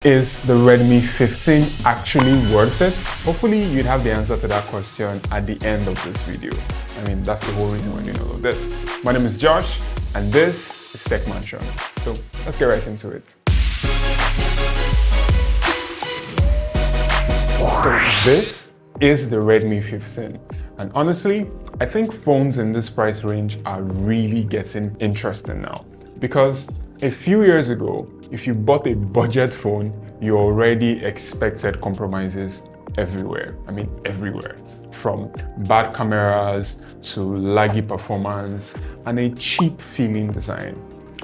Is the Redmi 15 actually worth it? Hopefully you'd have the answer to that question at the end of this video. I mean, that's the whole reason we're doing all of this. My name is Josh, and this is Tech Mansion. So let's get right into it. So this is the Redmi 15. And honestly, I think phones in this price range are really getting interesting now. Because a few years ago, if you bought a budget phone, you already expected compromises everywhere. I mean, everywhere. From bad cameras to laggy performance and a cheap feeling design.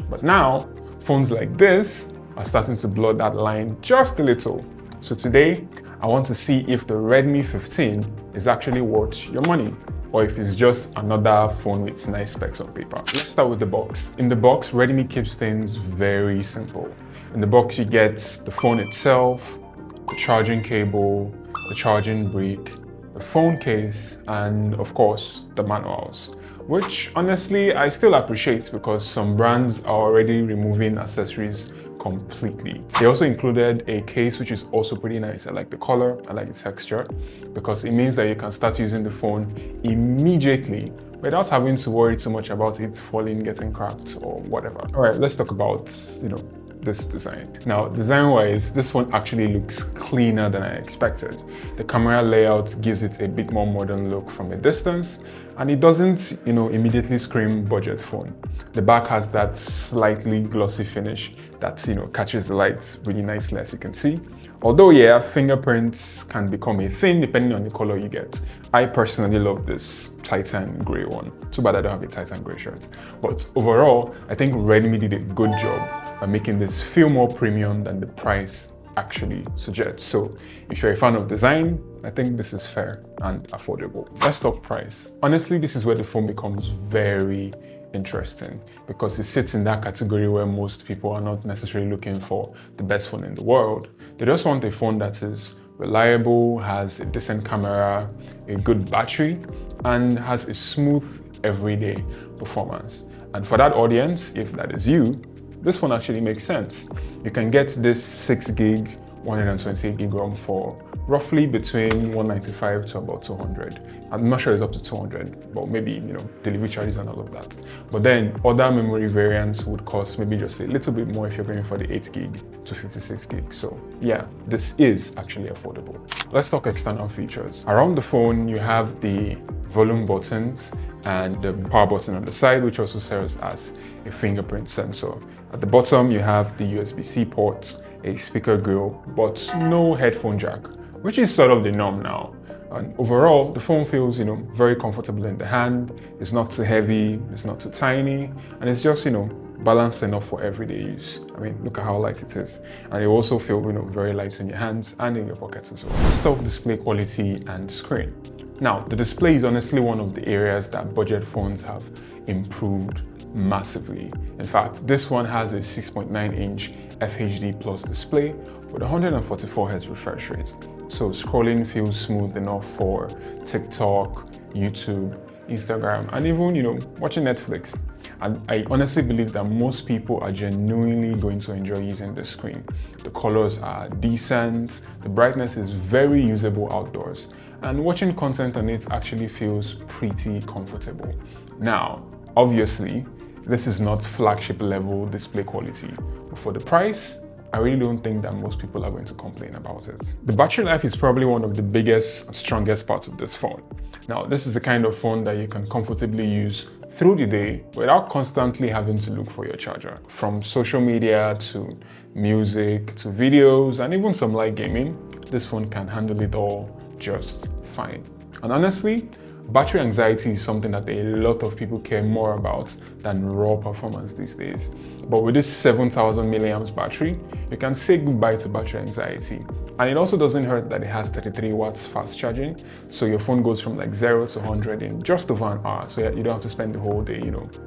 But now, phones like this are starting to blur that line just a little. So today, I want to see if the Redmi 15 is actually worth your money, or if it's just another phone with nice specs on paper. Let's start with the box. In the box, Redmi keeps things very simple. In the box, you get the phone itself, the charging cable, the charging brick, the phone case, and of course, the manuals, which honestly, I still appreciate because some brands are already removing accessories completely. They also included a case, which is also pretty nice. I like the color, I like the texture, because it means that you can start using the phone immediately without having to worry too much about it falling, getting cracked, or whatever. All right, let's talk about, this design. Now, design-wise, this phone actually looks cleaner than I expected. The camera layout gives it a bit more modern look from a distance, and it doesn't, immediately scream budget phone. The back has that slightly glossy finish that, catches the light really nicely, as you can see. Although, yeah, fingerprints can become a thing depending on the color you get. I personally love this Titan gray one. Too bad I don't have a Titan gray shirt. But overall, I think Redmi did a good job by making this feel more premium than the price actually suggests. So if you're a fan of design, I think this is fair and affordable. Let's talk price. Honestly, this is where the phone becomes very interesting because it sits in that category where most people are not necessarily looking for the best phone in the world. They just want a phone that is reliable, has a decent camera, a good battery, and has a smooth everyday performance. And for that audience, if that is you, this phone actually makes sense. You can get this 6 gig, 128 gig ROM for roughly between 195 to about 200. I'm not sure it's up to 200, but maybe, delivery charges and all of that. But then other memory variants would cost maybe just a little bit more if you're going for the 8 gig to 56 gig. So yeah, this is actually affordable. Let's talk external features. Around the phone, you have the volume buttons and the power button on the side, which also serves as a fingerprint sensor. At the bottom, you have the USB-C ports, a speaker grill, but no headphone jack, which is sort of the norm now. And overall, the phone feels, very comfortable in the hand. It's not too heavy, it's not too tiny, and it's just, balanced enough for everyday use. I mean, look at how light it is. And it also feels, very light in your hands and in your pockets as well. Let's talk display quality and screen. Now, the display is honestly one of the areas that budget phones have improved massively. In fact, this one has a 6.9-inch FHD Plus display with 144 Hz refresh rate. So scrolling feels smooth enough for TikTok, YouTube, Instagram, and even, watching Netflix. And I honestly believe that most people are genuinely going to enjoy using this screen. The colors are decent, the brightness is very usable outdoors, and watching content on it actually feels pretty comfortable. Now, obviously, this is not flagship level display quality, but for the price, I really don't think that most people are going to complain about it. The battery life is probably one of the biggest and strongest parts of this phone. Now, this is the kind of phone that you can comfortably use through the day without constantly having to look for your charger. From social media to music to videos and even some light gaming, this phone can handle it all just fine. And honestly, battery anxiety is something that a lot of people care more about than raw performance these days. But with this 7,000 milliamps battery, you can say goodbye to battery anxiety. And it also doesn't hurt that it has 33 watts fast charging. So your phone goes from like 0 to 100 in just over an hour. So you don't have to spend the whole day,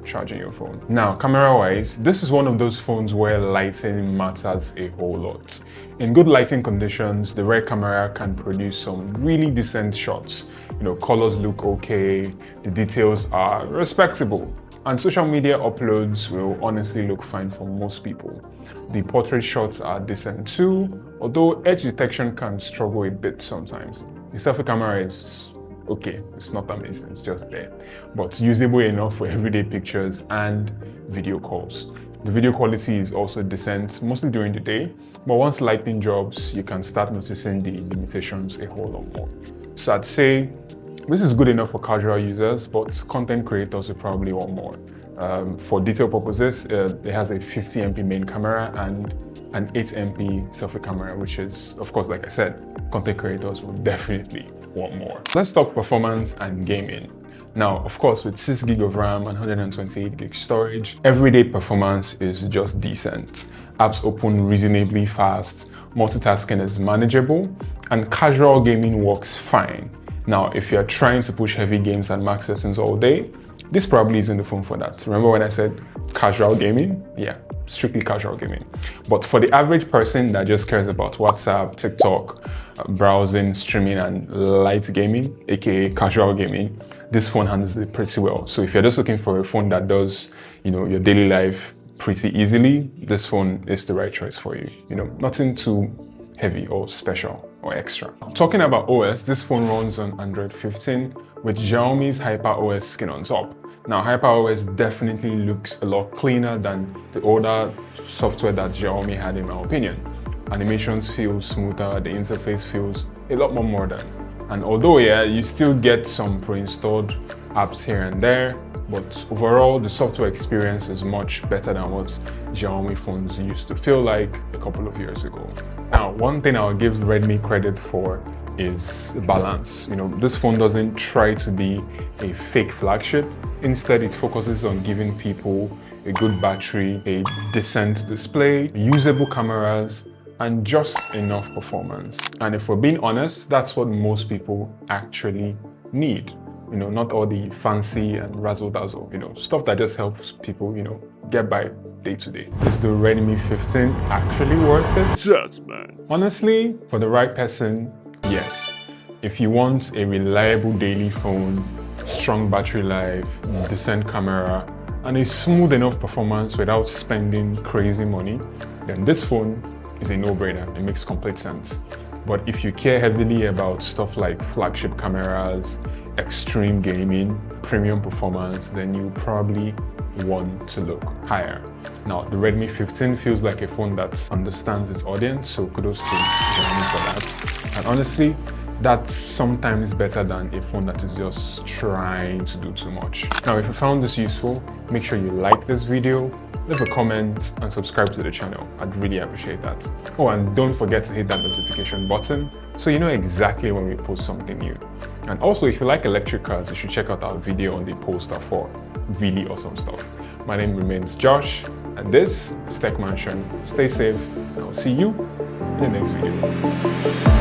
charging your phone. Now, camera-wise, this is one of those phones where lighting matters a whole lot. In good lighting conditions, the rear camera can produce some really decent shots. Colors look okay, the details are respectable. And social media uploads will honestly look fine for most people. The portrait shots are decent too, although edge detection can struggle a bit sometimes. The selfie camera is okay, it's not amazing, it's just there, but usable enough for everyday pictures and video calls. The video quality is also decent, mostly during the day, but once lighting drops, you can start noticing the limitations a whole lot more. So I'd say this is good enough for casual users, but content creators will probably want more. For detail purposes, it has a 50MP main camera and an 8MP selfie camera, which is, of course, like I said, content creators will definitely want more. Let's talk performance and gaming. Now, of course, with 6 GB of RAM and 128 GB storage, everyday performance is just decent. Apps open reasonably fast, multitasking is manageable, and casual gaming works fine. Now, if you're trying to push heavy games and max settings all day, this probably isn't the phone for that. Remember when I said casual gaming? Yeah, strictly casual gaming. But for the average person that just cares about WhatsApp, TikTok, browsing, streaming, and light gaming, aka casual gaming, this phone handles it pretty well. So if you're just looking for a phone that does, your daily life pretty easily, this phone is the right choice for you. Nothing too heavy or special or extra. Talking about OS, this phone runs on Android 15 with Xiaomi's HyperOS skin on top. Now, HyperOS definitely looks a lot cleaner than the older software that Xiaomi had, in my opinion. Animations feel smoother, the interface feels a lot more modern. And although, yeah, you still get some pre-installed apps here and there, but overall, the software experience is much better than what Xiaomi phones used to feel like a couple of years ago. Now, one thing I'll give Redmi credit for is the balance. This phone doesn't try to be a fake flagship. Instead, it focuses on giving people a good battery, a decent display, usable cameras, and just enough performance. And if we're being honest, that's what most people actually need. Not all the fancy and razzle-dazzle, stuff that just helps people, get by day to day. Is the Redmi 15 actually worth it? Yes, man. Honestly, for the right person, yes. If you want a reliable daily phone, strong battery life, decent camera, and a smooth enough performance without spending crazy money, then this phone is a no-brainer. It makes complete sense. But if you care heavily about stuff like flagship cameras, extreme gaming, premium performance, then you probably want to look higher. Now, the Redmi 15 feels like a phone that understands its audience, so kudos to Xiaomi for that. And honestly, that's sometimes better than a phone that is just trying to do too much. Now, if you found this useful, make sure you like this video, leave a comment, and subscribe to the channel. I'd really appreciate that. Oh, and don't forget to hit that notification button so you know exactly when we post something new. And also, if you like electric cars, you should check out our video on the poster for really awesome stuff. My name remains Josh, and this is Tech Mansion. Stay safe, and I'll see you in the next video.